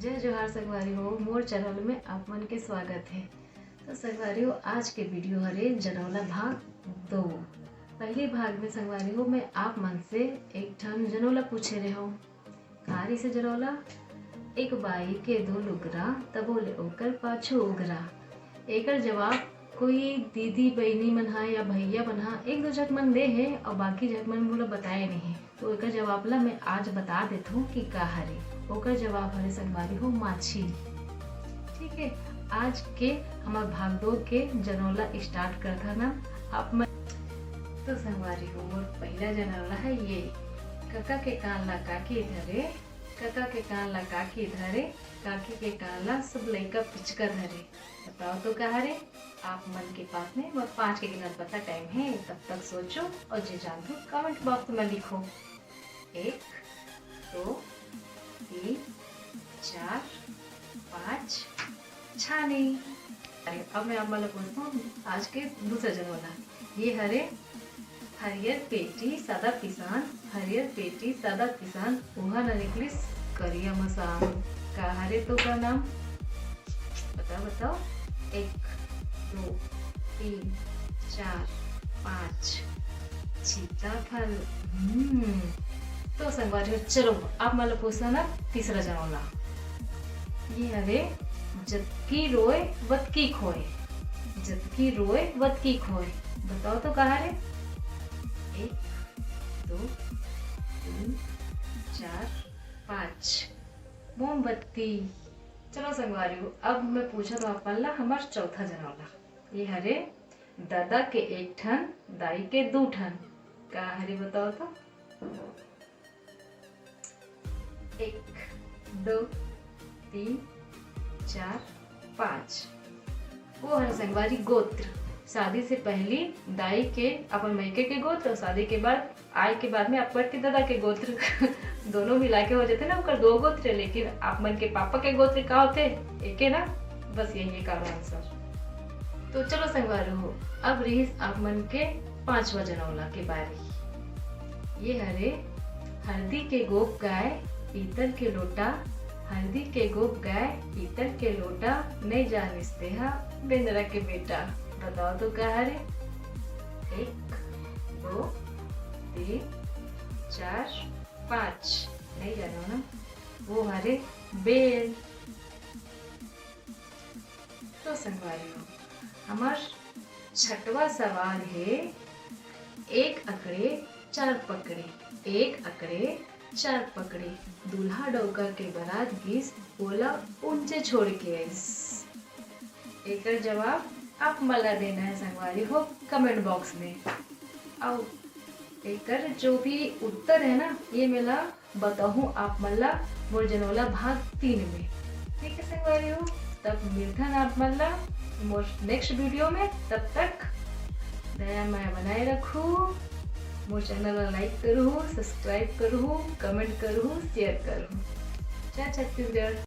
जय जोहार संगवारी हो, मोर चैनल में आप मन के स्वागत है। तो संगवारी हो, आज के वीडियो हरे जनौला भाग 2। पहले भाग में संगवारी हो मैं आप मन से एक ठन जनौला पूछे रहे हो। कारी से जनौला, एक बाई के दो लुगरा तबोले ओकर पाछू उगरा। एकर जवाब कोई दीदी बहनी मन हा या भैया मन हा एक दो जग मन दे है और बाकी जग मन मोला बताए नहीं है। तो एकर जवाब ला मैं आज बता देता हूँ कि का हरे। ओकर जवाब हरे संगवारी हो माछी। ठीक है, आज के हमार भाग 2 के जनौला स्टार्ट करता ना आप मन। तो संगवारी हो मोर पहला जनौला है ये। काका के कान ला काकी धरे, काका के कान ला काकी धरे, काकी के कान ला सब लइका पिचकर धरे। बताओ तो का हरे। आप मन के पास में और 5 के गिनत पता टाइम है, तब तक सोचो और जे जान दो कमेंट बॉक्स में लिखो। 1 2 3 4 5 छानी। अरे अब मैं आप वाला पूछता हूँ आज के दूसरा जनौला। ये हरे हरियर पेटी सादा किसान, हरियर पेटी सादा किसान उहा न निकलिस करिया मसान। का हरे तो का नाम बताओ बताओ। 1 2 3 4 5 सीताफल। तो संगवारी चलो आप मतलब पूछना ना तीसरा जनौला। ये हरे जतकी रोए वतकी खोए, जतकी रोए वतकी खोए। बताओ तो कहा रे। 1 2 3 4 5 मोमबत्ती। चलो संगवारी हो, अब मैं पूछा तो आप ला हमार चौथा जनौला। ये हरे दादा के 1 ठन दाई के 2 ठन। का हरे बताओ तो। 1 2 3 4 5 वो है संगवारी गोत्र। शादी से पहली दाई के अपन मैके के गोत्र और शादी के बाद आय के बाद में अपन के दादा के गोत्र दोनों मिला के हो जाते ना ओकर 2 गोत्र। लेकिन आप मन के पापा के गोत्र का होते एक ना, बस यही है आंसर। तो चलो संगवारी हो, अब रही आप मन के 5वां जनौला के बारे। ये हरे हल्दी के गोप गाय पीतल के लोटा, हल्दी के गोप गाय पीतल के लोटा, नहीं जानिस्ते हा बेंदरा के बेटा। बताओ तो क्या हरे। 1 2 3 4 5 नहीं जानो ना, वो हरे बेल। तो संगवारी हो हमार 6वां सवाल है। 1 अकड़े 4 पकड़े, 1 अकड़े 4 पकड़े, दूल्हा डौका के बारात गिस बोला ऊंचे छोड़ के आइस। एकर जवाब आप मला देना है संगवारी हो कमेंट बॉक्स में। और एकर जो भी उत्तर है ना ये मेला बताऊँ आप मला मोर जनौला भाग 3 में। ठीक है संगवारी हो, तब मिलता ना आप मला मोर नेक्स्ट वीडियो में। तब तक दया माया बनाए रखू, मोर चैनल लाइक करूँ, सब्सक्राइब करूँ, कमेंट करूँ, शेयर करूँ। जय छत्तीसगढ़।